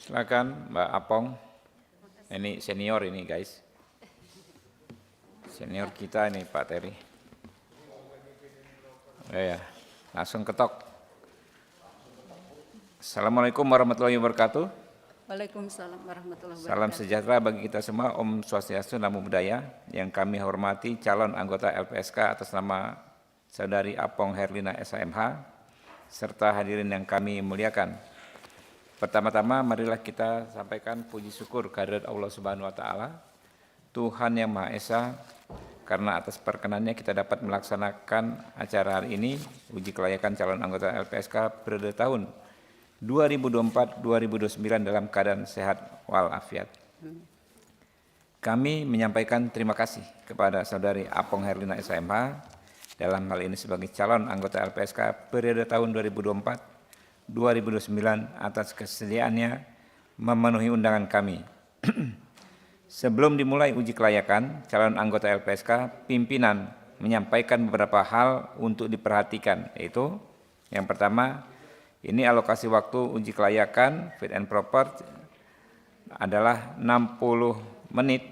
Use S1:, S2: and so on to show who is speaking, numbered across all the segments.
S1: Silakan Mbak Apong. Ini senior ini guys. Senior kita ini Pak Terry. Ya, langsung ketok. Assalamualaikum warahmatullahi wabarakatuh.
S2: Waalaikumsalam warahmatullahi wabarakatuh.
S1: Salam sejahtera bagi kita semua. Om Swastiastu, Namo Buddhaya. Yang kami hormati calon anggota LPSK atas nama Saudari Apong Herlina SHMH, serta hadirin yang kami muliakan. Pertama-tama marilah kita sampaikan puji syukur kehadirat Allah Subhanahu wa taala, Tuhan yang Maha Esa, karena atas perkenannya kita dapat melaksanakan acara hari ini, uji kelayakan calon anggota LPSK periode tahun 2024-2029 dalam keadaan sehat walafiat. Kami menyampaikan terima kasih kepada Saudari Apong Herlina SHMH dalam hal ini sebagai calon anggota LPSK periode tahun 2024-2029 atas kesediaannya memenuhi undangan kami. Sebelum dimulai uji kelayakan calon anggota LPSK, pimpinan menyampaikan beberapa hal untuk diperhatikan, yaitu yang pertama, ini alokasi waktu uji kelayakan fit and proper adalah 60 menit,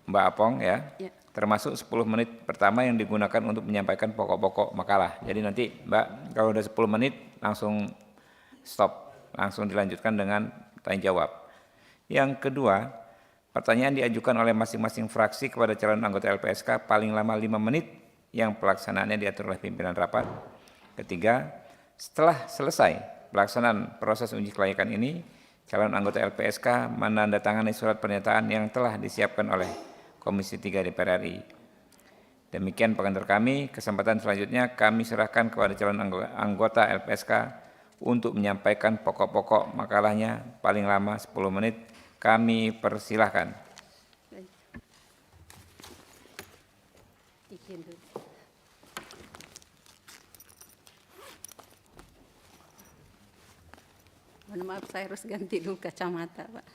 S1: Mbak Apong ya. Termasuk 10 menit pertama yang digunakan untuk menyampaikan pokok-pokok makalah. Jadi nanti Mbak kalau udah 10 menit langsung stop, langsung dilanjutkan dengan tanya jawab. Yang kedua, pertanyaan diajukan oleh masing-masing fraksi kepada calon anggota LPSK paling lama 5 menit yang pelaksanaannya diatur oleh pimpinan rapat. Ketiga, setelah selesai pelaksanaan proses uji kelayakan ini, calon anggota LPSK menandatangani surat pernyataan yang telah disiapkan oleh Komisi 3 DPR RI. Demikian pengantar kami. Kesempatan selanjutnya kami serahkan kepada calon anggota LPSK untuk menyampaikan pokok-pokok makalahnya paling lama 10 menit. Kami persilahkan.
S2: Mohon maaf, saya harus ganti dulu kacamata, Pak.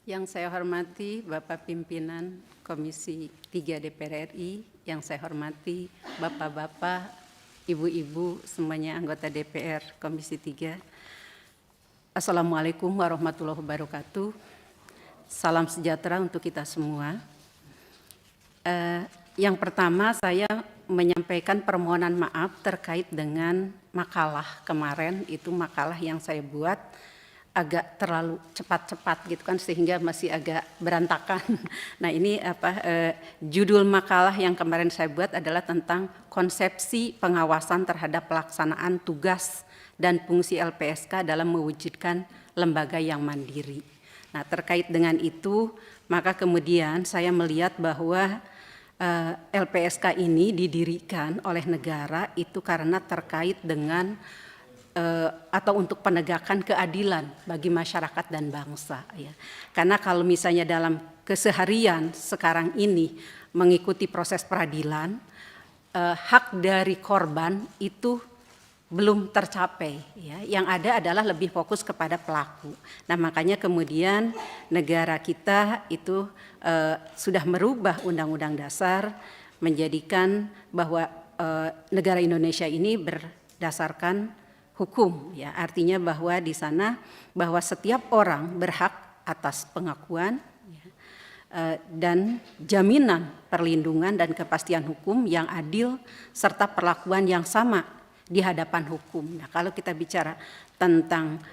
S2: Yang saya hormati Bapak Pimpinan Komisi 3 DPR RI, yang saya hormati Bapak-Bapak, Ibu-Ibu, semuanya anggota DPR Komisi 3. Assalamualaikum warahmatullahi wabarakatuh. Salam sejahtera untuk kita semua. Yang pertama saya menyampaikan permohonan maaf terkait dengan makalah kemarin, itu makalah yang saya buat agak terlalu cepat-cepat gitu kan, sehingga masih agak berantakan. Nah ini judul makalah yang kemarin saya buat adalah tentang konsepsi pengawasan terhadap pelaksanaan tugas dan fungsi LPSK dalam mewujudkan lembaga yang mandiri. Nah terkait dengan itu, maka kemudian saya melihat bahwa LPSK ini didirikan oleh negara itu karena terkait dengan atau untuk penegakan keadilan bagi masyarakat dan bangsa ya. Karena kalau misalnya dalam keseharian sekarang ini mengikuti proses peradilan, hak dari korban itu belum tercapai ya. Yang ada adalah lebih fokus kepada pelaku. Nah, makanya kemudian negara kita itu sudah merubah Undang-Undang Dasar menjadikan bahwa negara Indonesia ini berdasarkan hukum ya. Artinya bahwa di sana bahwa setiap orang berhak atas pengakuan ya, dan jaminan perlindungan dan kepastian hukum yang adil serta perlakuan yang sama di hadapan hukum. Nah, kalau kita bicara tentang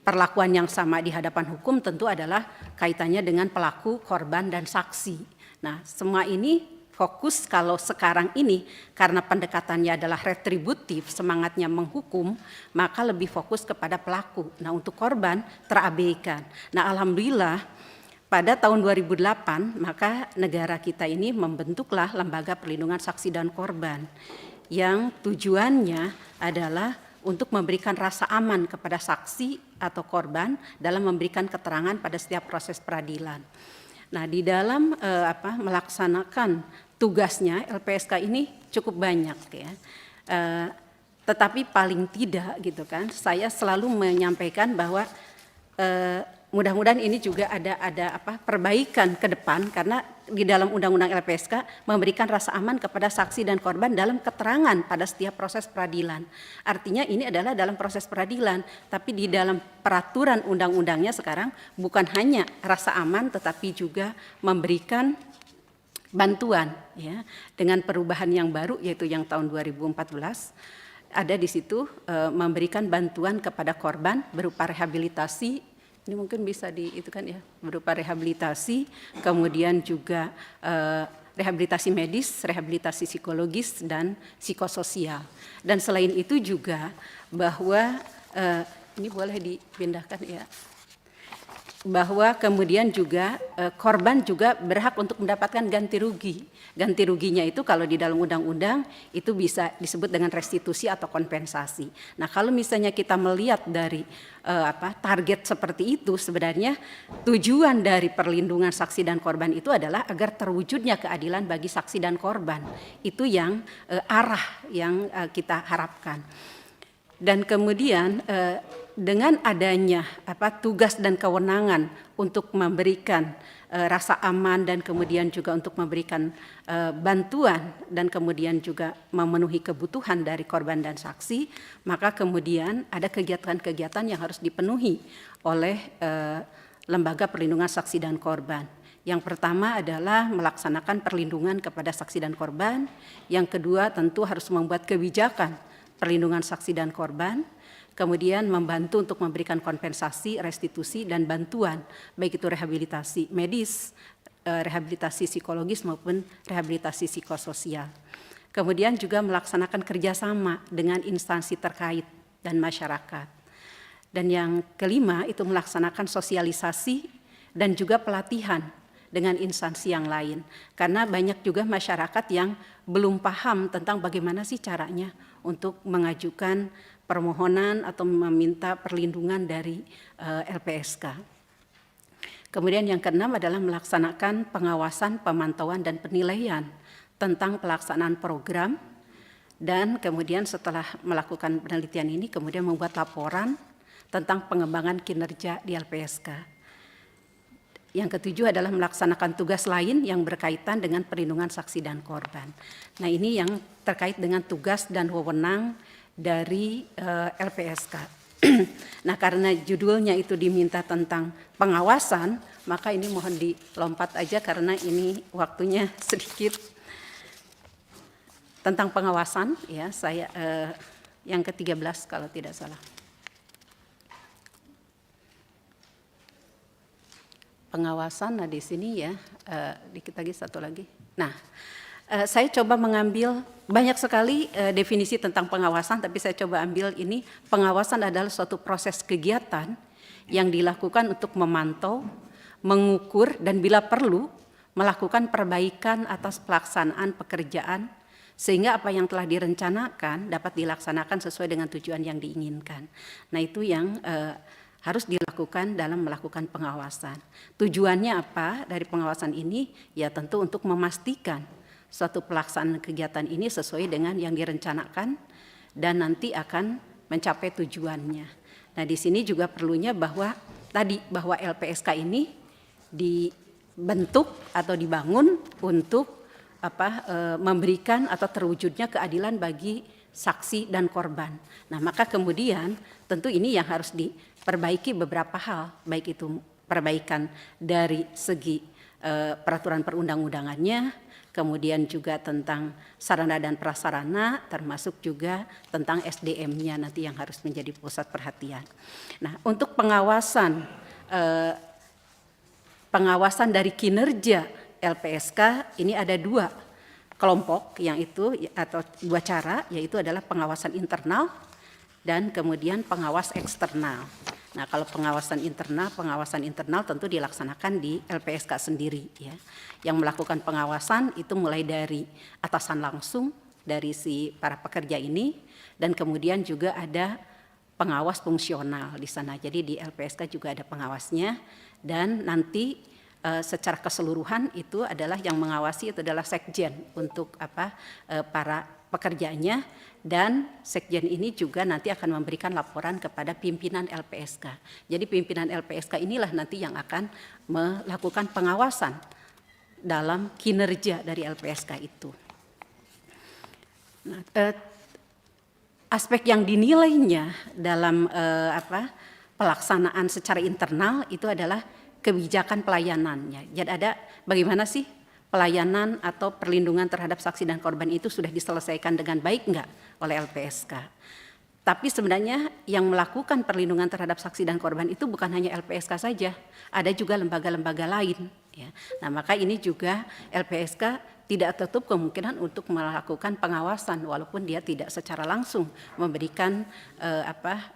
S2: perlakuan yang sama di hadapan hukum tentu adalah kaitannya dengan pelaku, korban, dan saksi. Nah, semua ini fokus kalau sekarang ini karena pendekatannya adalah retributif, semangatnya menghukum, maka lebih fokus kepada pelaku. Nah, untuk korban terabaikan. Nah, alhamdulillah pada tahun 2008 maka negara kita ini membentuklah Lembaga Perlindungan Saksi dan Korban yang tujuannya adalah untuk memberikan rasa aman kepada saksi atau korban dalam memberikan keterangan pada setiap proses peradilan. Nah, di dalam melaksanakan tugasnya LPSK ini cukup banyak ya. Tetapi paling tidak gitu kan, saya selalu menyampaikan bahwa mudah-mudahan ini juga ada perbaikan ke depan, karena di dalam Undang-Undang LPSK memberikan rasa aman kepada saksi dan korban dalam keterangan pada setiap proses peradilan. Artinya ini adalah dalam proses peradilan, tapi di dalam peraturan undang-undangnya sekarang bukan hanya rasa aman tetapi juga memberikan bantuan, ya, dengan perubahan yang baru yaitu yang tahun 2014 ada di situ memberikan bantuan kepada korban berupa rehabilitasi. Ini mungkin bisa itu kan ya, berupa rehabilitasi, kemudian juga rehabilitasi medis, rehabilitasi psikologis dan psikososial. Dan selain itu juga bahwa ini boleh dipindahkan ya, bahwa kemudian juga korban juga berhak untuk mendapatkan ganti rugi. Ganti ruginya itu kalau di dalam undang-undang itu bisa disebut dengan restitusi atau kompensasi. Nah, kalau misalnya kita melihat dari target seperti itu, sebenarnya tujuan dari perlindungan saksi dan korban itu adalah agar terwujudnya keadilan bagi saksi dan korban. Itu yang arah yang kita harapkan. Dan kemudian dengan adanya tugas dan kewenangan untuk memberikan rasa aman dan kemudian juga untuk memberikan bantuan dan kemudian juga memenuhi kebutuhan dari korban dan saksi, maka kemudian ada kegiatan-kegiatan yang harus dipenuhi oleh lembaga perlindungan saksi dan korban. Yang pertama adalah melaksanakan perlindungan kepada saksi dan korban. Yang kedua tentu harus membuat kebijakan perlindungan saksi dan korban. Kemudian membantu untuk memberikan kompensasi, restitusi, dan bantuan, baik itu rehabilitasi medis, rehabilitasi psikologis maupun rehabilitasi psikososial. Kemudian juga melaksanakan kerjasama dengan instansi terkait dan masyarakat. Dan yang kelima itu melaksanakan sosialisasi dan juga pelatihan dengan instansi yang lain. Karena banyak juga masyarakat yang belum paham tentang bagaimana sih caranya untuk mengajukan permohonan atau meminta perlindungan dari LPSK. Kemudian yang keenam adalah melaksanakan pengawasan, pemantauan, dan penilaian tentang pelaksanaan program, dan kemudian setelah melakukan penelitian ini kemudian membuat laporan tentang pengembangan kinerja di LPSK. Yang ketujuh adalah melaksanakan tugas lain yang berkaitan dengan perlindungan saksi dan korban. Nah, ini yang terkait dengan tugas dan wewenang dari LPSK. Nah, karena judulnya itu diminta tentang pengawasan, maka ini mohon dilompat aja karena ini waktunya sedikit. Tentang pengawasan, ya, saya yang ke-13 kalau tidak salah. Pengawasan, nah di sini ya, dikit lagi satu lagi. Nah, saya coba mengambil banyak sekali definisi tentang pengawasan, tapi saya coba ambil ini. Pengawasan adalah suatu proses kegiatan yang dilakukan untuk memantau, mengukur, dan bila perlu melakukan perbaikan atas pelaksanaan pekerjaan sehingga apa yang telah direncanakan dapat dilaksanakan sesuai dengan tujuan yang diinginkan. Nah, itu yang harus dilakukan dalam melakukan pengawasan. Tujuannya apa dari pengawasan ini? Ya tentu untuk memastikan suatu pelaksanaan kegiatan ini sesuai dengan yang direncanakan dan nanti akan mencapai tujuannya. Nah, di sini juga perlunya bahwa LPSK ini dibentuk atau dibangun untuk memberikan atau terwujudnya keadilan bagi saksi dan korban. Nah, maka kemudian tentu ini yang harus diperbaiki beberapa hal, baik itu perbaikan dari segi peraturan perundang-undangannya, kemudian juga tentang sarana dan prasarana, termasuk juga tentang SDM-nya nanti yang harus menjadi pusat perhatian. Nah, untuk pengawasan dari kinerja LPSK ini ada dua kelompok yang itu atau dua cara, yaitu adalah pengawasan internal dan kemudian pengawas eksternal. Nah, kalau pengawasan internal tentu dilaksanakan di LPSK sendiri, ya. Yang melakukan pengawasan itu mulai dari atasan langsung dari si para pekerja ini, dan kemudian juga ada pengawas fungsional di sana. Jadi di LPSK juga ada pengawasnya, dan nanti secara keseluruhan itu adalah yang mengawasi itu adalah sekjen untuk para pekerjaannya, dan sekjen ini juga nanti akan memberikan laporan kepada pimpinan LPSK. Jadi pimpinan LPSK inilah nanti yang akan melakukan pengawasan dalam kinerja dari LPSK itu. Nah, aspek yang dinilainya dalam pelaksanaan secara internal itu adalah kebijakan pelayanannya. Jadi ada bagaimana sih pelayanan atau perlindungan terhadap saksi dan korban itu sudah diselesaikan dengan baik enggak oleh LPSK. Tapi sebenarnya yang melakukan perlindungan terhadap saksi dan korban itu bukan hanya LPSK saja, ada juga lembaga-lembaga lain. Ya. Nah, maka ini juga LPSK tidak tertutup kemungkinan untuk melakukan pengawasan walaupun dia tidak secara langsung memberikan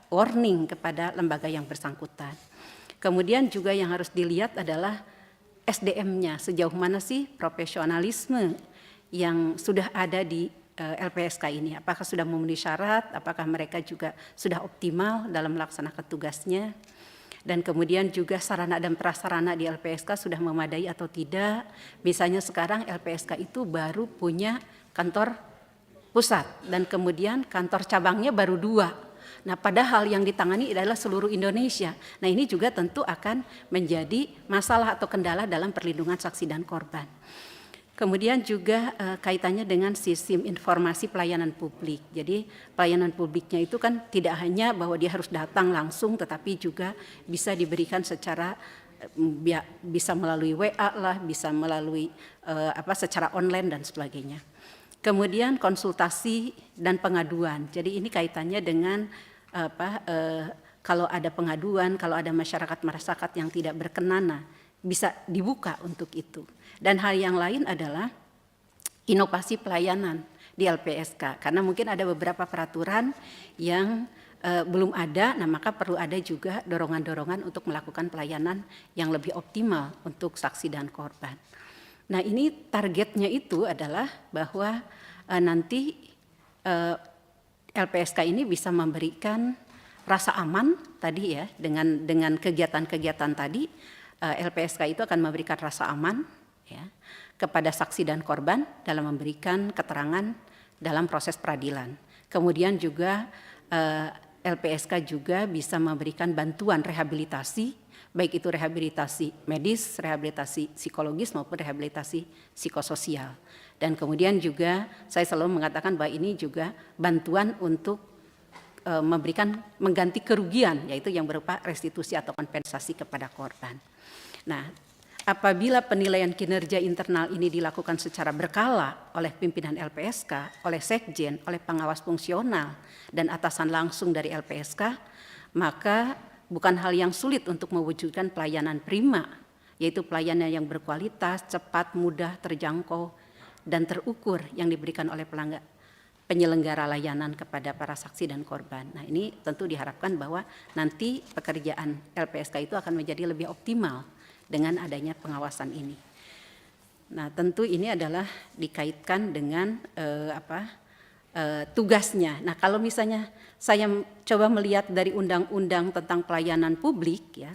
S2: warning kepada lembaga yang bersangkutan. Kemudian juga yang harus dilihat adalah SDM-nya, sejauh mana sih profesionalisme yang sudah ada di LPSK ini, apakah sudah memenuhi syarat, apakah mereka juga sudah optimal dalam melaksanakan tugasnya, dan kemudian juga sarana dan prasarana di LPSK sudah memadai atau tidak. Misalnya sekarang LPSK itu baru punya kantor pusat dan kemudian kantor cabangnya baru 2. Nah, padahal yang ditangani adalah seluruh Indonesia. Nah, ini juga tentu akan menjadi masalah atau kendala dalam perlindungan saksi dan korban. Kemudian juga kaitannya dengan sistem informasi pelayanan publik. Jadi pelayanan publiknya itu kan tidak hanya bahwa dia harus datang langsung, tetapi juga bisa diberikan secara bisa melalui WA lah, bisa melalui secara online dan sebagainya. Kemudian konsultasi dan pengaduan. Jadi ini kaitannya dengan kalau ada pengaduan, kalau ada masyarakat yang tidak berkenan, bisa dibuka untuk itu. Dan hal yang lain adalah inovasi pelayanan di LPSK, karena mungkin ada beberapa peraturan yang belum ada, nah maka perlu ada juga dorongan-dorongan untuk melakukan pelayanan yang lebih optimal untuk saksi dan korban. Nah, ini targetnya itu adalah bahwa nanti LPSK ini bisa memberikan rasa aman tadi ya, dengan kegiatan-kegiatan tadi. LPSK itu akan memberikan rasa aman ya, kepada saksi dan korban dalam memberikan keterangan dalam proses peradilan. Kemudian juga LPSK juga bisa memberikan bantuan rehabilitasi, baik itu rehabilitasi medis, rehabilitasi psikologis maupun rehabilitasi psikososial. Dan kemudian juga saya selalu mengatakan bahwa ini juga bantuan untuk mengganti kerugian, yaitu yang berupa restitusi atau kompensasi kepada korban. Nah, apabila penilaian kinerja internal ini dilakukan secara berkala oleh pimpinan LPSK, oleh sekjen, oleh pengawas fungsional, dan atasan langsung dari LPSK, maka bukan hal yang sulit untuk mewujudkan pelayanan prima, yaitu pelayanan yang berkualitas, cepat, mudah, terjangkau, dan terukur yang diberikan oleh penyelenggara layanan kepada para saksi dan korban. Nah, ini tentu diharapkan bahwa nanti pekerjaan LPSK itu akan menjadi lebih optimal dengan adanya pengawasan ini. Nah, tentu ini adalah dikaitkan dengan tugasnya. Nah, kalau misalnya saya coba melihat dari undang-undang tentang pelayanan publik ya,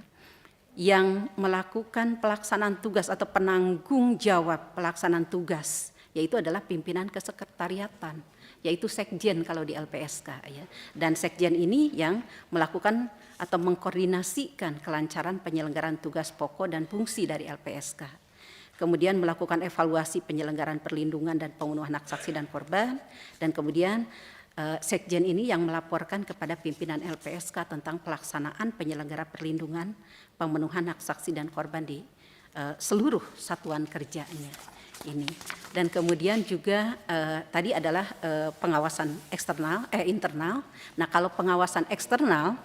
S2: yang melakukan pelaksanaan tugas atau penanggung jawab pelaksanaan tugas, yaitu adalah pimpinan kesekretariatan, yaitu sekjen kalau di LPSK ya. Dan sekjen ini yang melakukan atau mengkoordinasikan kelancaran penyelenggaraan tugas pokok dan fungsi dari LPSK. Kemudian melakukan evaluasi penyelenggaraan perlindungan dan pemenuhan hak saksi dan korban, dan kemudian sekjen ini yang melaporkan kepada pimpinan LPSK tentang pelaksanaan penyelenggara perlindungan, pemenuhan hak saksi dan korban di seluruh satuan kerjanya ini. Dan kemudian juga tadi adalah pengawasan internal. Nah, kalau pengawasan eksternal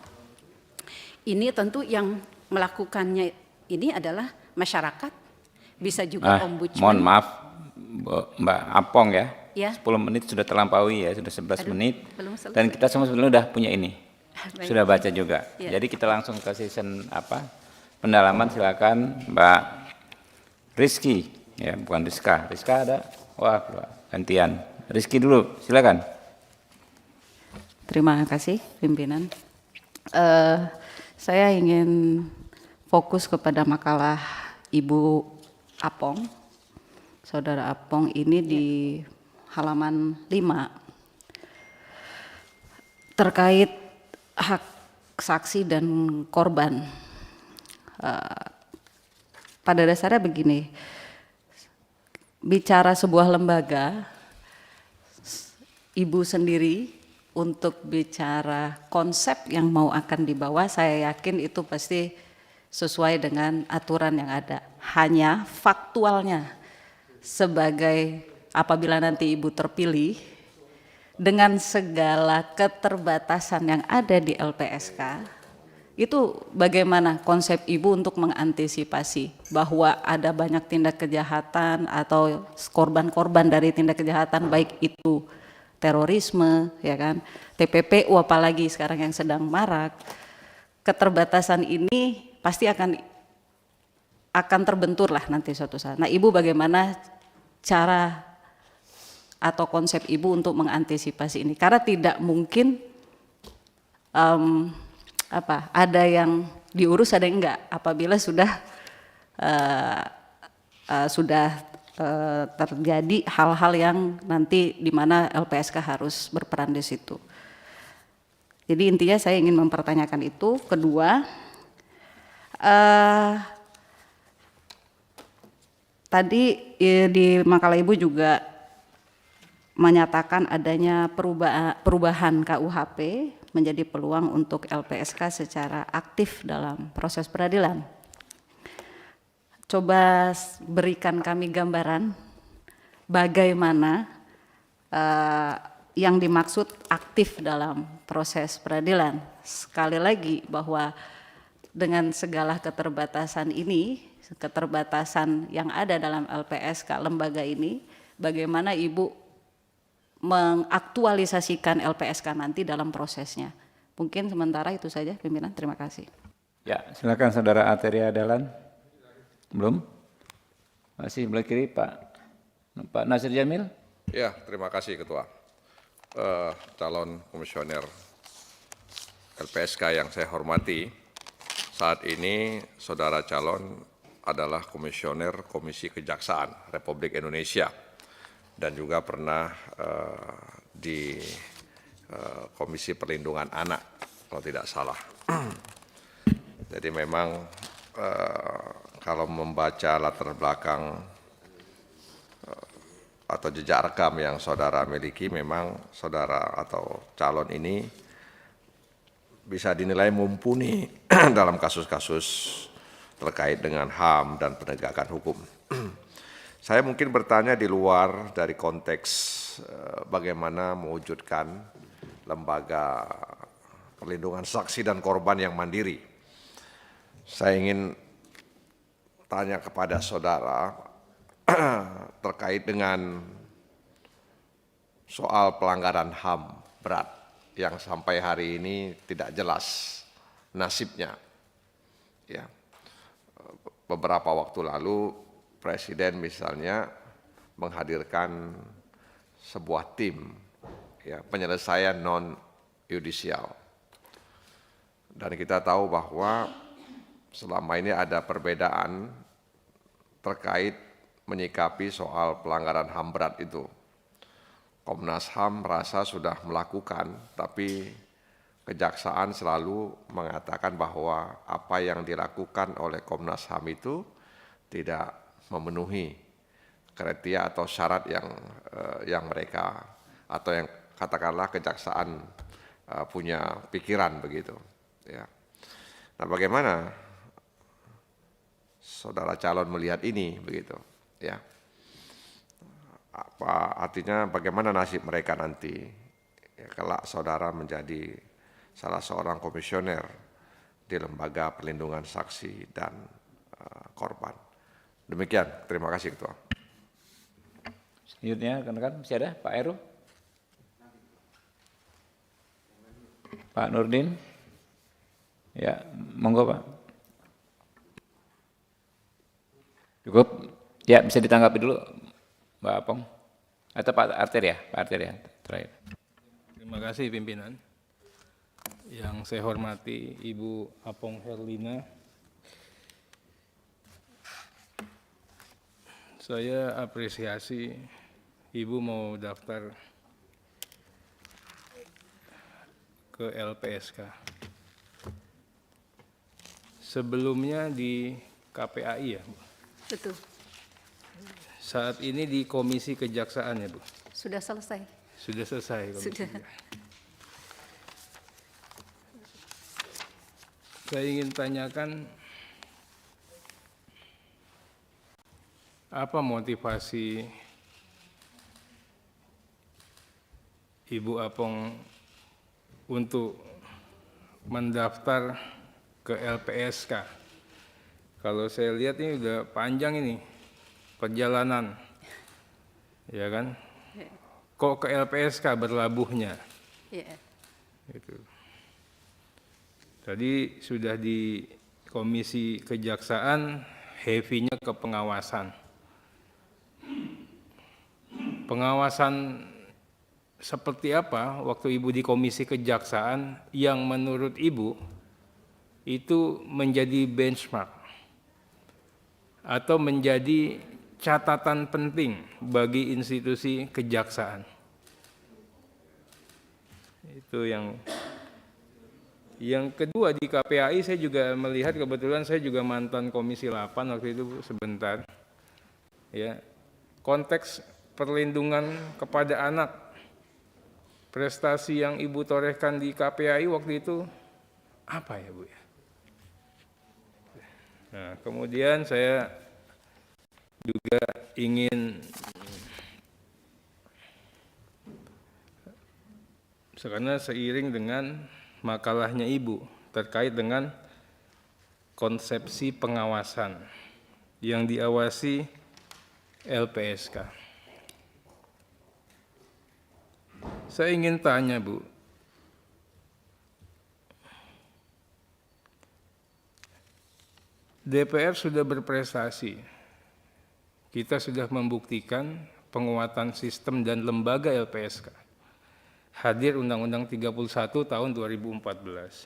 S2: ini tentu yang melakukannya ini adalah masyarakat, bisa juga ombudsman.
S1: Mohon maaf Mbak Apong ya.
S2: Ya.
S1: 10 menit sudah terlampaui ya, sudah 11 menit.
S2: Belum selesai.
S1: Dan kita semua sebenarnya udah punya ini.
S2: Baik.
S1: Sudah baca juga.
S2: Ya.
S1: Jadi kita langsung ke season pendalaman, silakan Mbak Rizky. Ya, bukan Rizka. Rizka ada? Wah, gantian. Rizky dulu, silakan.
S3: Terima kasih pimpinan. Saya ingin fokus kepada makalah Ibu Apong, Saudara Apong ini di halaman 5. terkait hak saksi dan korban. Pada dasarnya begini, bicara sebuah lembaga, Ibu sendiri untuk bicara konsep yang mau akan dibawa, saya yakin itu pasti sesuai dengan aturan yang ada. Hanya faktualnya sebagai apabila nanti Ibu terpilih, dengan segala keterbatasan yang ada di LPSK, itu bagaimana konsep Ibu untuk mengantisipasi bahwa ada banyak tindak kejahatan atau korban-korban dari tindak kejahatan, baik itu terorisme, ya kan, TPPU apalagi sekarang yang sedang marak. Keterbatasan ini pasti akan terbentur lah nanti suatu saat. Nah, Ibu bagaimana cara atau konsep Ibu untuk mengantisipasi ini? Karena tidak mungkin ada yang diurus, ada yang enggak. Apabila sudah terjadi hal-hal yang nanti di mana LPSK harus berperan di situ. Jadi intinya saya ingin mempertanyakan itu. Kedua, tadi di makalah Ibu juga menyatakan adanya perubahan KUHP menjadi peluang untuk LPSK secara aktif dalam proses peradilan. Coba berikan kami gambaran bagaimana yang dimaksud aktif dalam proses peradilan. Sekali lagi bahwa dengan segala keterbatasan ini, keterbatasan yang ada dalam LPSK lembaga ini, bagaimana Ibu mengaktualisasikan LPSK nanti dalam prosesnya. Mungkin sementara itu saja, pimpinan. Terima kasih.
S1: Ya, silakan Saudara Arteria Dahlan. Belum? Masih sebelah kiri Pak Nasir Jamil.
S4: Ya, terima kasih Ketua. Calon komisioner LPSK yang saya hormati, saat ini saudara calon adalah komisioner Komisi Kejaksaan Republik Indonesia dan juga pernah di Komisi Perlindungan Anak kalau tidak salah. Jadi memang kalau membaca latar belakang atau jejak rekam yang saudara miliki, memang saudara atau calon ini bisa dinilai mumpuni dalam kasus-kasus terkait dengan HAM dan penegakan hukum. Saya mungkin bertanya di luar dari konteks bagaimana mewujudkan lembaga perlindungan saksi dan korban yang mandiri. Saya ingin tanya kepada saudara terkait dengan soal pelanggaran HAM berat yang sampai hari ini tidak jelas nasibnya. Ya. Beberapa waktu lalu Presiden misalnya menghadirkan sebuah tim ya, penyelesaian non yudisial. Dan kita tahu bahwa selama ini ada perbedaan terkait menyikapi soal pelanggaran HAM berat itu. Komnas HAM merasa sudah melakukan, tapi Kejaksaan selalu mengatakan bahwa apa yang dilakukan oleh Komnas HAM itu tidak memenuhi kriteria atau syarat yang mereka atau yang katakanlah Kejaksaan punya pikiran begitu. Ya. Nah, bagaimana saudara calon melihat ini begitu? Ya. Apa artinya bagaimana nasib mereka nanti ya, kelak saudara menjadi salah seorang komisioner di lembaga perlindungan saksi dan korban. Demikian, terima kasih Ketua.
S1: Selanjutnya rekan-rekan masih ada Pak Heru, Pak Nurdin. Ya, monggo Pak. Cukup? Ya, bisa ditanggapi dulu Mbak Apong. Atau Pak Arteria terakhir.
S5: Terima kasih pimpinan. Yang saya hormati Ibu Apong Herlina. Saya apresiasi Ibu mau daftar ke ke LPSK. Sebelumnya di KPAI ya, Bu.
S2: Betul,
S5: Saat ini di Komisi Kejaksaan ya, Bu.
S2: sudah selesai.
S5: Sudah selesai Komisi
S2: Sudah.
S5: Kejaksaan. Saya ingin tanyakan apa motivasi Ibu Apong untuk mendaftar ke LPSK. Kalau saya lihat ini udah panjang ini perjalanan, ya kan? Kok ke LPSK berlabuhnya?
S2: Ya,
S5: Gitu. Tadi sudah di Komisi Kejaksaan, heavy-nya ke pengawasan. Pengawasan seperti apa waktu Ibu di Komisi Kejaksaan yang menurut Ibu itu menjadi benchmark atau menjadi catatan penting bagi institusi kejaksaan? Itu yang kedua di KPAI saya juga melihat, kebetulan saya juga mantan Komisi 8 waktu itu, Bu, sebentar. Ya. Konteks perlindungan kepada anak, prestasi yang Ibu torehkan di KPAI waktu itu apa ya, Bu ya? Nah, kemudian saya juga ingin karena seiring dengan makalahnya Ibu terkait dengan konsepsi pengawasan yang diawasi LPSK. Saya ingin tanya, Bu, DPR sudah berprestasi. Kita sudah membuktikan penguatan sistem dan lembaga LPSK. Hadir Undang-Undang 31 tahun 2014.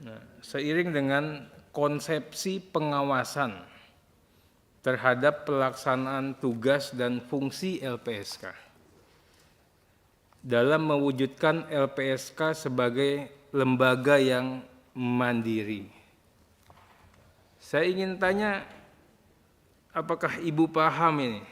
S5: Nah, seiring dengan konsepsi pengawasan terhadap pelaksanaan tugas dan fungsi LPSK dalam mewujudkan LPSK sebagai lembaga yang mandiri. Saya ingin tanya, apakah Ibu paham ini?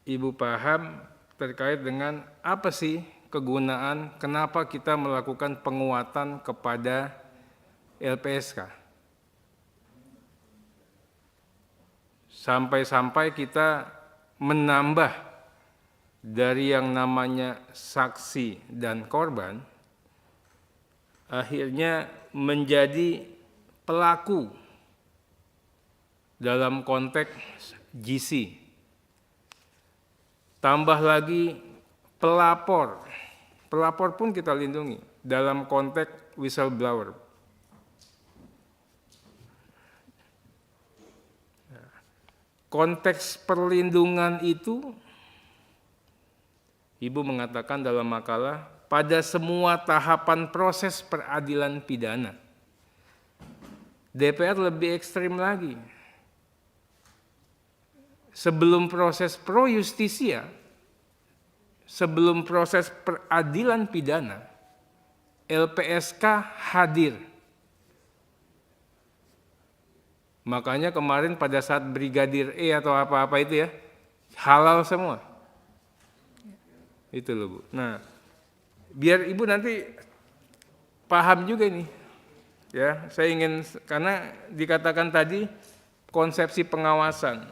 S5: Ibu paham terkait dengan apa sih kegunaan, kenapa kita melakukan penguatan kepada LPSK? Sampai-sampai kita menambah dari yang namanya saksi dan korban, akhirnya menjadi pelaku dalam konteks GC. Tambah lagi pelapor. Pelapor pun kita lindungi dalam konteks whistleblower. Konteks perlindungan itu, Ibu mengatakan dalam makalah, pada semua tahapan proses peradilan pidana. DPR lebih ekstrim lagi. Sebelum proses pro justisia, sebelum proses peradilan pidana, LPSK hadir. Makanya kemarin pada saat Brigadir E atau apa-apa itu ya, halal semua. Itu loh, Bu. Nah, biar Ibu nanti paham juga ini. Ya, saya ingin, karena dikatakan tadi konsepsi pengawasan.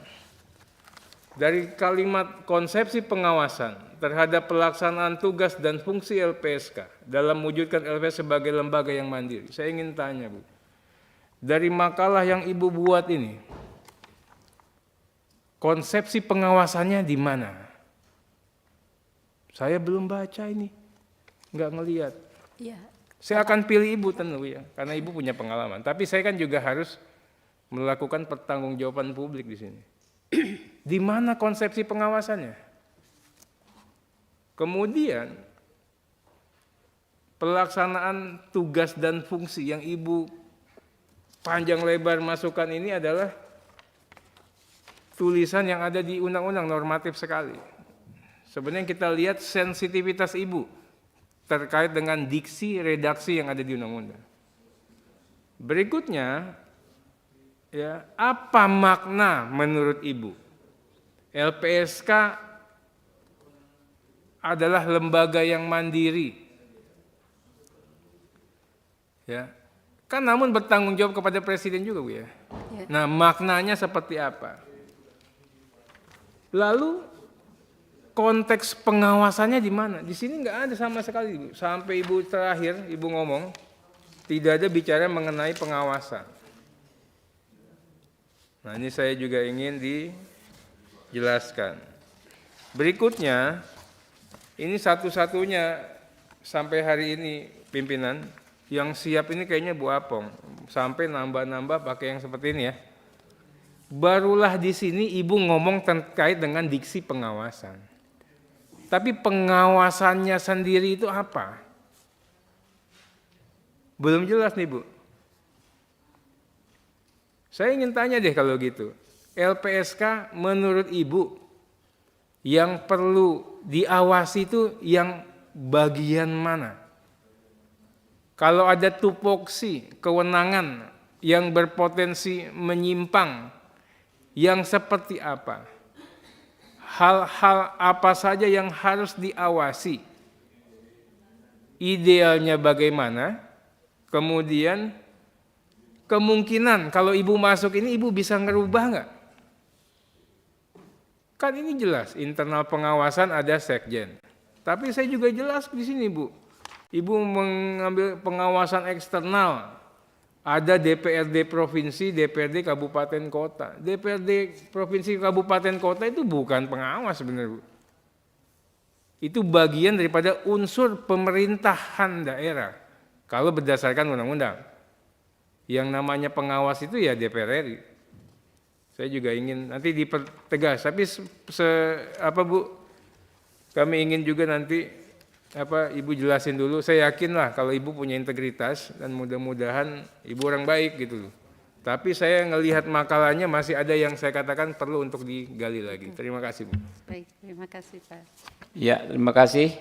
S5: Dari kalimat konsepsi pengawasan terhadap pelaksanaan tugas dan fungsi LPSK dalam mewujudkan LPSK sebagai lembaga yang mandiri. Saya ingin tanya, Bu. Dari makalah yang Ibu buat ini, konsepsi pengawasannya di mana? Saya belum baca ini, nggak ngelihat.
S2: ya,
S5: Saya akan pilih Ibu tentu ya, karena Ibu punya pengalaman. Tapi saya kan juga harus melakukan pertanggungjawaban publik di sini. Di mana konsepsi pengawasannya? Kemudian pelaksanaan tugas dan fungsi yang Ibu panjang lebar masukkan ini adalah tulisan yang ada di undang-undang normatif sekali. Sebenarnya kita lihat sensitivitas ibu terkait dengan diksi redaksi yang ada di undang-undang. Berikutnya, ya, apa makna menurut ibu? LPSK adalah lembaga yang mandiri. Ya. Kan namun bertanggung jawab kepada presiden juga, Bu ya. Nah, maknanya seperti apa? Lalu konteks pengawasannya di mana? Di sini nggak ada sama sekali, Bu. Sampai ibu terakhir, ibu ngomong, tidak ada bicara mengenai pengawasan. Nah, ini saya juga ingin dijelaskan. Berikutnya, ini satu-satunya sampai hari ini pimpinan yang siap ini kayaknya Bu Apong. Sampai nambah-nambah pakai yang seperti ini ya. Barulah di sini ibu ngomong terkait dengan diksi pengawasan. Tapi pengawasannya sendiri itu apa? Belum jelas nih Bu. Saya ingin tanya deh kalau gitu. LPSK menurut ibu yang perlu diawasi itu yang bagian mana? Kalau ada tupoksi kewenangan yang berpotensi menyimpang, yang seperti apa? Hal-hal apa saja yang harus diawasi? Idealnya bagaimana? Kemudian kemungkinan kalau ibu masuk ini ibu bisa ngerubah nggak? Kan ini jelas internal pengawasan ada sekjen. Tapi saya juga jelas di sini Bu. Ibu mengambil pengawasan eksternal. Ada DPRD provinsi, DPRD kabupaten kota. DPRD provinsi kabupaten kota itu bukan pengawas sebenarnya, Bu. Itu bagian daripada unsur pemerintahan daerah. Kalau berdasarkan undang-undang. Yang namanya pengawas itu ya DPR RI. Saya juga ingin nanti dipertegas. Tapi Bu, kami ingin juga nanti Ibu jelasin dulu. Saya yakin lah kalau Ibu punya integritas dan mudah-mudahan Ibu orang baik gitu loh. Tapi saya ngelihat makalahnya masih ada yang saya katakan perlu untuk digali lagi. Terima kasih Bu.
S2: Baik, terima kasih Pak.
S1: Ya, terima kasih.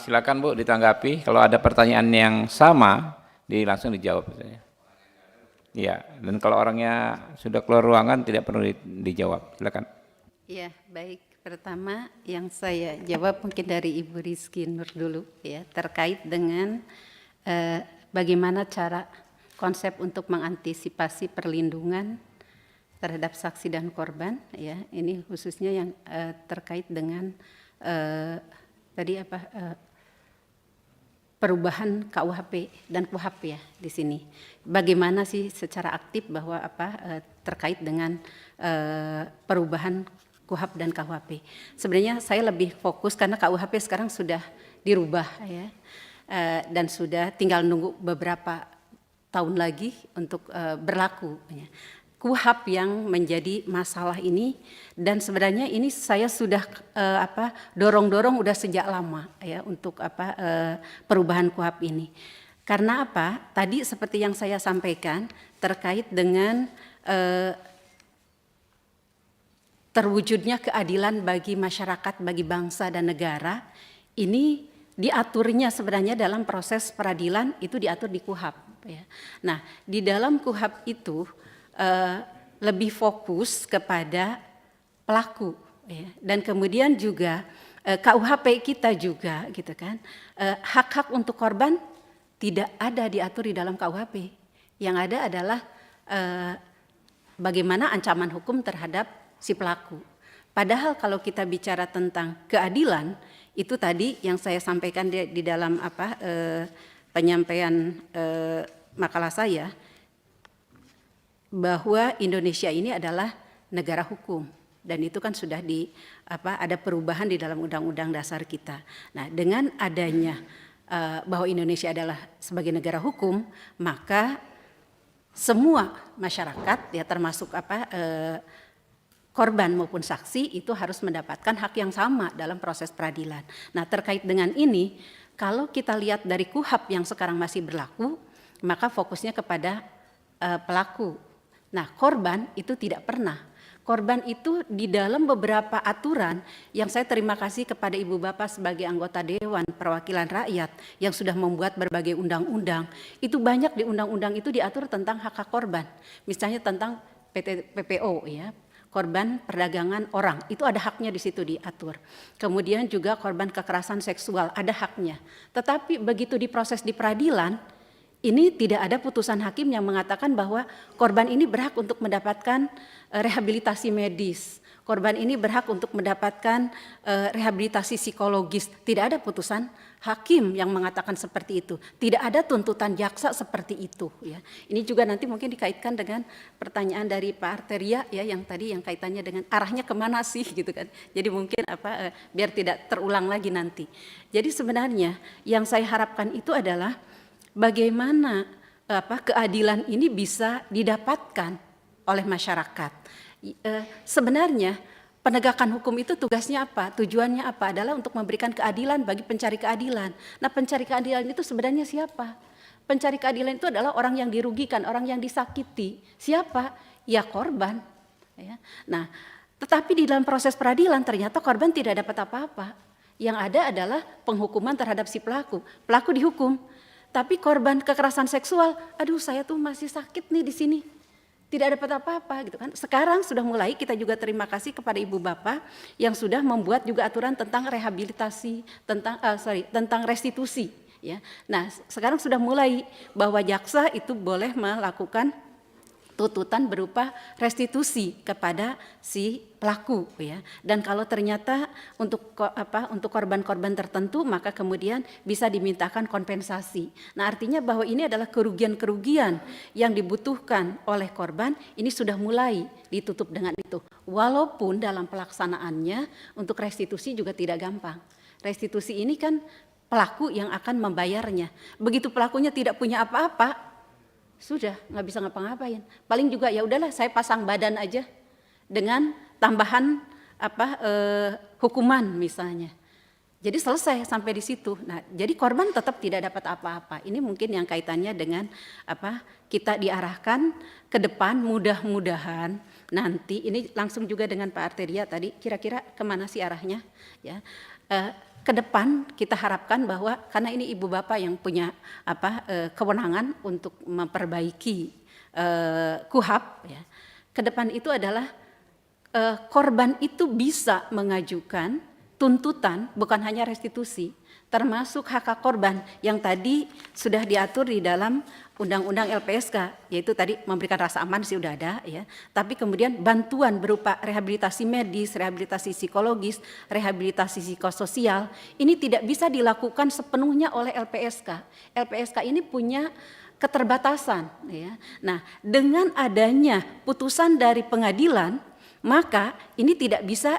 S1: Silakan Bu ditanggapi. Kalau ada pertanyaan yang sama, langsung dijawab. Ya, dan kalau orangnya sudah keluar ruangan tidak perlu dijawab. Silakan.
S2: Ya, baik. Pertama yang saya jawab mungkin dari Ibu Rizky Nur dulu ya, terkait dengan bagaimana cara konsep untuk mengantisipasi perlindungan terhadap saksi dan korban ya. Ini khususnya yang terkait dengan perubahan KUHP dan KUHP ya di sini. Bagaimana sih secara aktif bahwa terkait dengan perubahan KUHP dan KUHP. Sebenarnya saya lebih fokus karena KUHP sekarang sudah dirubah ya, dan sudah tinggal nunggu beberapa tahun lagi untuk berlaku. Ya. KUHP yang menjadi masalah ini dan sebenarnya ini saya sudah dorong-dorong udah sejak lama ya untuk perubahan KUHP ini. Karena apa? Tadi seperti yang saya sampaikan terkait dengan terwujudnya keadilan bagi masyarakat, bagi bangsa dan negara, ini diaturnya sebenarnya dalam proses peradilan itu diatur di KUHP. Ya. Nah, di dalam KUHP itu lebih fokus kepada pelaku, ya. Dan kemudian juga KUHP kita juga, gitu kan, hak-hak untuk korban tidak ada diatur di dalam KUHP. Yang ada adalah bagaimana ancaman hukum terhadap si pelaku. Padahal kalau kita bicara tentang keadilan, itu tadi yang saya sampaikan di dalam penyampaian makalah saya, bahwa Indonesia ini adalah negara hukum dan itu kan sudah ada perubahan di dalam undang-undang dasar kita. Nah, dengan adanya bahwa Indonesia adalah sebagai negara hukum, maka semua masyarakat ya termasuk korban maupun saksi itu harus mendapatkan hak yang sama dalam proses peradilan. Nah, terkait dengan ini, kalau kita lihat dari KUHP yang sekarang masih berlaku, maka fokusnya kepada pelaku. Nah, korban itu tidak pernah. korban itu di dalam beberapa aturan yang saya terima kasih kepada Ibu Bapak sebagai anggota Dewan Perwakilan Rakyat yang sudah membuat berbagai undang-undang. Itu banyak di undang-undang itu diatur tentang hak-hak korban. Misalnya tentang PPO ya, korban perdagangan orang, itu ada haknya di situ diatur. Kemudian juga korban kekerasan seksual, ada haknya. Tetapi begitu diproses di peradilan, ini tidak ada putusan hakim yang mengatakan bahwa korban ini berhak untuk mendapatkan rehabilitasi medis. Korban ini berhak untuk mendapatkan rehabilitasi psikologis. Tidak ada putusan hakim yang mengatakan seperti itu. Tidak ada tuntutan jaksa seperti itu. Ya. Ini juga nanti mungkin dikaitkan dengan pertanyaan dari Pak Arteria ya, yang tadi yang kaitannya dengan arahnya kemana sih gitu kan. Jadi mungkin biar tidak terulang lagi nanti. Jadi sebenarnya yang saya harapkan itu adalah bagaimana keadilan ini bisa didapatkan oleh masyarakat. Sebenarnya penegakan hukum itu tugasnya apa? Tujuannya apa? Adalah untuk memberikan keadilan bagi pencari keadilan. Nah, pencari keadilan itu sebenarnya siapa? Pencari keadilan itu adalah orang yang dirugikan, orang yang disakiti. Siapa? Ya korban. Ya. Nah, tetapi di dalam proses peradilan ternyata korban tidak dapat apa-apa. Yang ada adalah penghukuman terhadap si pelaku. Pelaku dihukum. Tapi korban kekerasan seksual, aduh saya tuh masih sakit nih di sini, tidak dapat apa-apa gitu kan. Sekarang sudah mulai, kita juga terima kasih kepada Ibu Bapak yang sudah membuat juga aturan tentang rehabilitasi, tentang restitusi. Ya. Nah sekarang sudah mulai bahwa jaksa itu boleh melakukan tuntutan berupa restitusi kepada si pelaku ya. Dan kalau ternyata untuk korban-korban tertentu maka kemudian bisa dimintakan kompensasi. Nah, artinya bahwa ini adalah kerugian-kerugian yang dibutuhkan oleh korban, ini sudah mulai ditutup dengan itu. Walaupun dalam pelaksanaannya untuk restitusi juga tidak gampang. Restitusi ini kan pelaku yang akan membayarnya. Begitu pelakunya tidak punya apa-apa, sudah nggak bisa ngapa-ngapain. Paling juga ya udahlah saya pasang badan aja dengan tambahan hukuman misalnya. Jadi selesai sampai di situ. Nah, jadi korban tetap tidak dapat apa-apa. Ini mungkin yang kaitannya dengan kita diarahkan ke depan, mudah-mudahan nanti ini langsung juga dengan Pak Arteria tadi kira-kira kemana sih arahnya ya. Ke depan kita harapkan bahwa karena ini Ibu Bapak yang punya kewenangan untuk memperbaiki KUHP ya. Ke depan itu adalah korban itu bisa mengajukan tuntutan bukan hanya restitusi, termasuk hak korban yang tadi sudah diatur di dalam Undang-Undang LPSK, yaitu tadi memberikan rasa aman sih udah ada ya, tapi kemudian bantuan berupa rehabilitasi medis, rehabilitasi psikologis, rehabilitasi psikososial, ini tidak bisa dilakukan sepenuhnya oleh LPSK. LPSK ini punya keterbatasan ya. Nah, dengan adanya putusan dari pengadilan, maka ini tidak bisa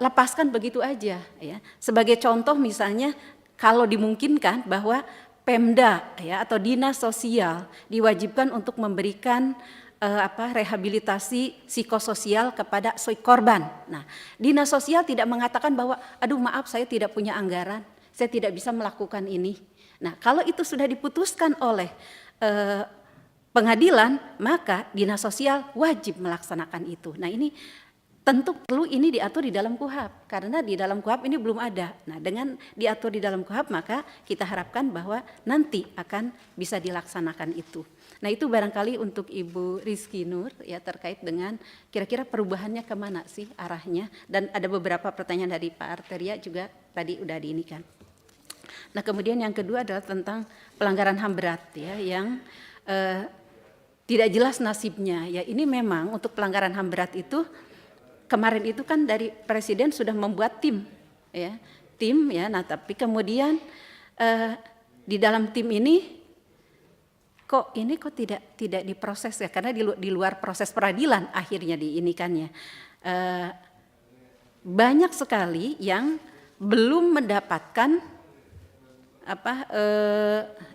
S2: lepaskan begitu aja ya. Sebagai contoh misalnya kalau dimungkinkan bahwa Pemda ya atau dinas sosial diwajibkan untuk memberikan rehabilitasi psikososial kepada si korban. Nah, dinas sosial tidak mengatakan bahwa aduh maaf saya tidak punya anggaran, saya tidak bisa melakukan ini. Nah, kalau itu sudah diputuskan oleh pengadilan, maka dinas sosial wajib melaksanakan itu. Nah, ini tentu perlu ini diatur di dalam KUHP, karena di dalam KUHP ini belum ada. Nah, dengan diatur di dalam KUHP maka kita harapkan bahwa nanti akan bisa dilaksanakan itu. Nah, itu barangkali untuk Ibu Rizky Nur ya terkait dengan kira-kira perubahannya kemana sih arahnya. Dan ada beberapa pertanyaan dari Pak Arteria juga tadi udah diinikan. Nah, kemudian yang kedua adalah tentang pelanggaran HAM berat ya yang tidak jelas nasibnya. Ya, ini memang untuk pelanggaran HAM berat itu kemarin itu kan dari Presiden sudah membuat tim ya. Nah tapi kemudian di dalam tim ini kok tidak diproses ya, karena di luar proses peradilan akhirnya diinikannya. Banyak sekali yang belum mendapatkan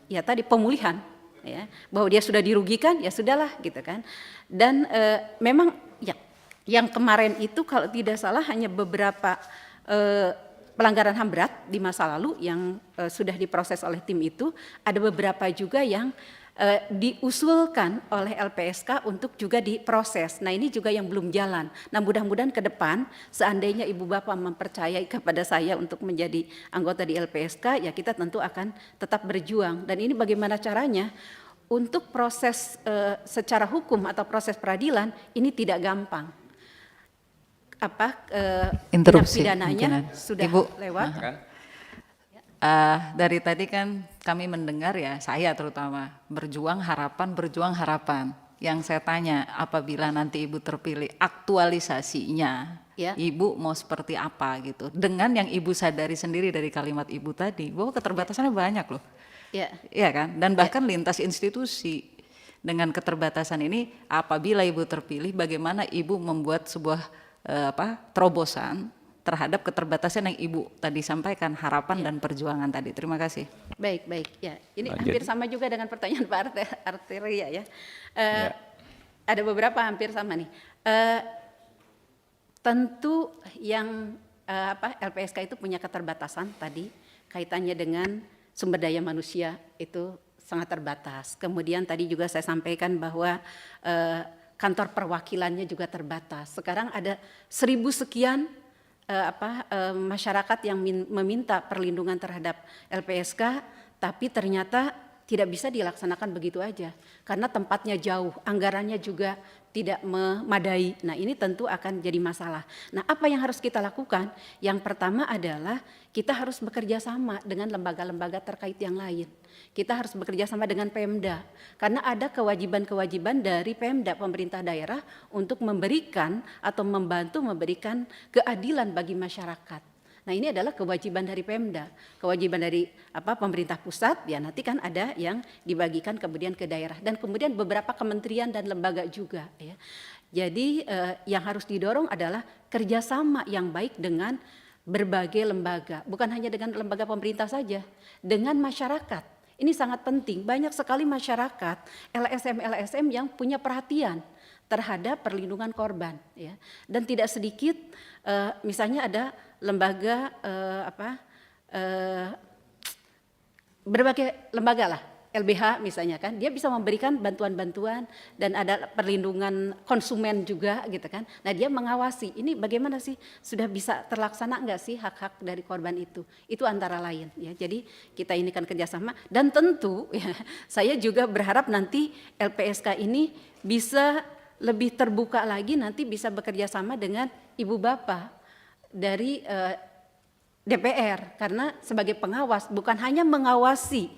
S2: ya tadi pemulihan ya, bahwa dia sudah dirugikan ya sudahlah gitu kan. Dan memang ya yang kemarin itu kalau tidak salah hanya beberapa pelanggaran HAM berat di masa lalu yang sudah diproses oleh tim itu, ada beberapa juga yang diusulkan oleh LPSK untuk juga diproses. Nah ini juga yang belum jalan. Nah mudah-mudahan ke depan seandainya Ibu Bapak mempercayai kepada saya untuk menjadi anggota di LPSK, ya kita tentu akan tetap berjuang. Dan ini bagaimana caranya? Untuk proses secara hukum atau proses peradilan ini tidak gampang. Tindak
S3: Interupsi,
S2: pidananya
S3: mungkin.
S2: sudah
S3: Ibu.
S2: lewat.
S1: Kan?
S3: Dari tadi kan kami mendengar ya, saya terutama berjuang harapan. Yang saya tanya, apabila nanti Ibu terpilih, aktualisasinya,
S2: Ya.
S3: Ibu mau seperti apa gitu? Dengan yang Ibu sadari sendiri dari kalimat Ibu tadi, bahwa keterbatasannya banyak loh.
S2: Ya.
S3: Iya kan? Dan bahkan lintas institusi. Dengan keterbatasan ini, apabila Ibu terpilih, bagaimana Ibu membuat sebuah terobosan terhadap keterbatasan yang Ibu tadi sampaikan, harapan dan perjuangan tadi. Terima kasih.
S2: Baik, ya. Ini
S1: Lanjut.
S2: hampir sama juga dengan pertanyaan Pak Arteria ya.
S1: Ya.
S2: Ada beberapa hampir sama nih. Tentu yang LPSK itu punya keterbatasan tadi kaitannya dengan sumber daya manusia itu sangat terbatas. Kemudian tadi juga saya sampaikan bahwa kantor perwakilannya juga terbatas. Sekarang ada 1.000 sekian masyarakat yang meminta perlindungan terhadap LPSK, tapi ternyata tidak bisa dilaksanakan begitu aja karena tempatnya jauh, anggarannya juga tidak memadai. Nah ini tentu akan jadi masalah. Nah apa yang harus kita lakukan? Yang pertama adalah kita harus bekerja sama dengan lembaga-lembaga terkait yang lain. Kita harus bekerja sama dengan Pemda karena ada kewajiban-kewajiban dari Pemda, pemerintah daerah, untuk memberikan atau membantu memberikan keadilan bagi masyarakat. Nah ini adalah kewajiban dari Pemda, kewajiban dari pemerintah pusat, ya nanti kan ada yang dibagikan kemudian ke daerah dan kemudian beberapa kementerian dan lembaga juga. Ya. Jadi yang harus didorong adalah kerjasama yang baik dengan berbagai lembaga, bukan hanya dengan lembaga pemerintah saja, dengan masyarakat. Ini sangat penting, banyak sekali masyarakat, LSM yang punya perhatian terhadap perlindungan korban, ya. Dan tidak sedikit, misalnya ada lembaga berbagai lembaga lah, LBH misalnya kan, dia bisa memberikan bantuan-bantuan dan ada perlindungan konsumen juga gitu kan. Nah dia mengawasi, ini bagaimana sih sudah bisa terlaksana enggak sih hak-hak dari korban itu antara lain ya. Jadi kita ini kan kerjasama dan tentu ya, saya juga berharap nanti LPSK ini bisa lebih terbuka lagi, nanti bisa bekerja sama dengan ibu bapak dari DPR karena sebagai pengawas bukan hanya mengawasi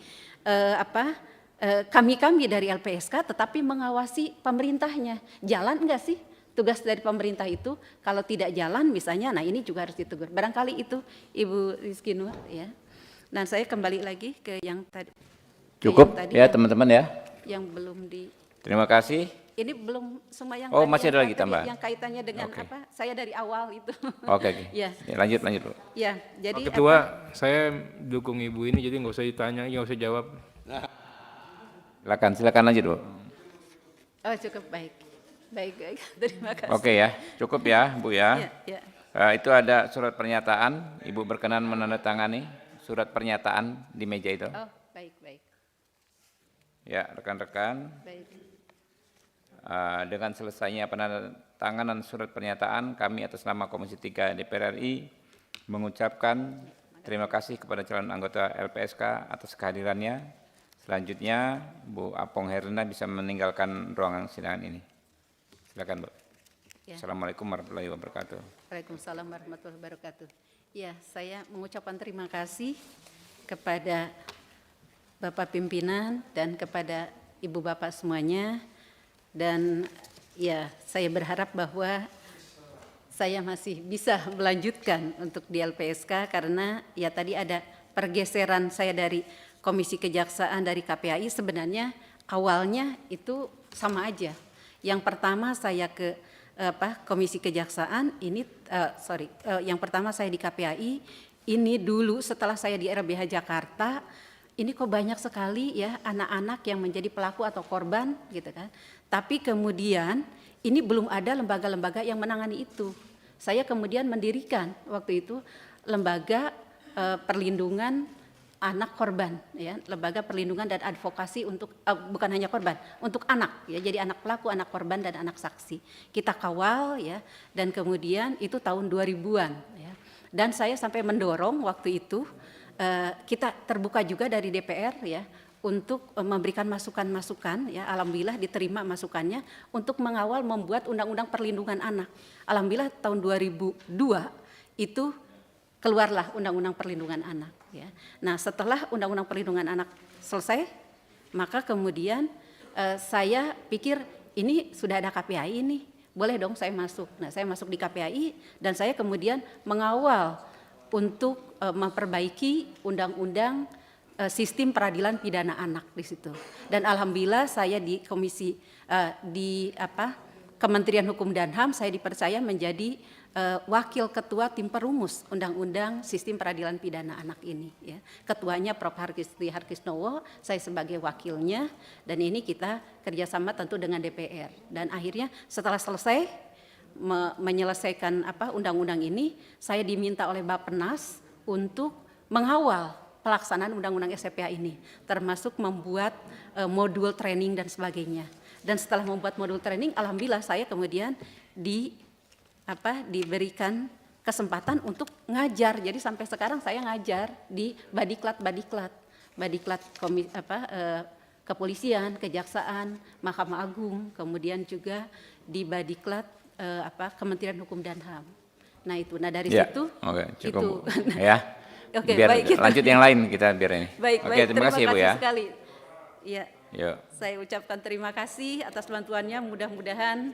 S2: kami dari LPSK tetapi mengawasi pemerintahnya. Jalan enggak sih tugas dari pemerintah itu? Kalau tidak jalan misalnya, nah ini juga harus ditegur. Barangkali itu Ibu Rizky Nur ya. Nah saya kembali lagi ke yang tadi.
S1: Cukup
S2: yang tadi
S1: ya teman-teman ya.
S2: Yang belum di.
S1: Terima kasih.
S2: Ini belum semua yang
S1: Oh,
S2: tadi
S1: masih ada lagi tambahan?
S2: yang kaitannya dengan
S1: Oke.
S2: saya dari awal itu.
S1: Oke.
S2: Ya.
S1: Ya, lanjut Bu.
S2: Ya, jadi
S5: Pak Ketua, saya dukung Ibu ini, jadi nggak usah ditanya, nggak usah jawab.
S1: Silakan lanjut Bu.
S2: Oh cukup baik. Baik, terima kasih.
S1: Oke ya, cukup ya Bu ya.
S2: Ya.
S1: Itu ada surat pernyataan, Ibu berkenan menandatangani surat pernyataan di meja itu.
S2: Oh, baik.
S1: Ya, rekan-rekan,
S2: Baik.
S1: dengan selesainya penandatanganan surat pernyataan, kami atas nama Komisi 3 DPR RI mengucapkan terima kasih kepada calon anggota LPSK atas kehadirannya. Selanjutnya, Bu Apong Herlina bisa meninggalkan ruangan sidang ini. Silakan, Bu.
S2: Ya.
S1: Assalamualaikum warahmatullahi wabarakatuh.
S2: Waalaikumsalam warahmatullahi wabarakatuh. Ya, saya mengucapkan terima kasih kepada Bapak pimpinan dan kepada Ibu Bapak semuanya. Dan ya, saya berharap bahwa saya masih bisa melanjutkan untuk di LPSK karena ya tadi ada pergeseran saya dari Komisi Kejaksaan dari KPAI, sebenarnya awalnya itu sama aja. Yang pertama saya ke Komisi Kejaksaan ini yang pertama saya di KPAI ini dulu setelah saya di RBH Jakarta. Ini kok banyak sekali ya anak-anak yang menjadi pelaku atau korban gitu kan. Tapi kemudian ini belum ada lembaga-lembaga yang menangani itu. Saya kemudian mendirikan waktu itu lembaga perlindungan anak korban, ya, lembaga perlindungan dan advokasi untuk bukan hanya korban, untuk anak, ya, jadi anak pelaku, anak korban dan anak saksi. Kita kawal, ya, dan kemudian itu tahun 2000-an, ya. Dan saya sampai mendorong waktu itu kita terbuka juga dari DPR, ya, untuk memberikan masukan-masukan, ya, alhamdulillah diterima masukannya untuk mengawal membuat undang-undang perlindungan anak. Alhamdulillah tahun 2002 itu keluarlah undang-undang perlindungan anak, ya. Nah, setelah undang-undang perlindungan anak selesai, maka kemudian saya pikir ini sudah ada KPAI ini, boleh dong saya masuk. Nah, saya masuk di KPAI dan saya kemudian mengawal untuk memperbaiki undang-undang sistem peradilan pidana anak di situ. Dan alhamdulillah saya di komisi Kementerian Hukum dan HAM saya dipercaya menjadi wakil ketua tim perumus undang-undang sistem peradilan pidana anak ini, ya. Ketuanya Prof. Harkisri Harkisnowo, saya sebagai wakilnya, dan ini kita kerjasama tentu dengan DPR. Dan akhirnya setelah selesai menyelesaikan undang-undang ini, saya diminta oleh Bappenas untuk mengawal pelaksanaan undang-undang SPPA ini, termasuk membuat modul training dan sebagainya. Dan setelah membuat modul training, alhamdulillah saya kemudian diberikan kesempatan untuk ngajar. Jadi sampai sekarang saya ngajar di badiklat kepolisian, kejaksaan, Mahkamah Agung, kemudian juga di badiklat Kementerian Hukum dan HAM. Nah itu, dari
S1: Ya,
S2: situ.
S1: Oke, cukup.
S2: Itu.
S1: Ya.
S2: Oke,
S1: biar
S2: baik,
S1: lanjut yang lain kita biar ini.
S2: Baik,
S1: Oke, terima kasih Bu ya.
S2: sekali. Ya.
S1: Yuk.
S2: Saya ucapkan terima kasih atas bantuannya, mudah-mudahan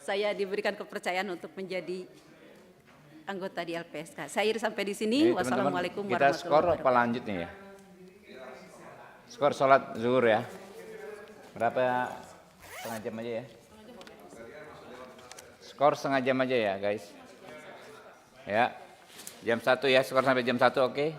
S2: saya diberikan kepercayaan untuk menjadi anggota di LPSK. Saya sampai di sini.
S1: Jadi, teman-teman,
S2: Wassalamualaikum
S1: kita
S2: warahmatullahi
S1: skor
S2: wabarakatuh.
S1: apa lanjutnya ya? Skor sholat zuhur ya. Berapa? Setengah jam aja ya. Skor setengah jam aja ya guys. Ya. Jam 1 ya, skor sampai jam 1, oke.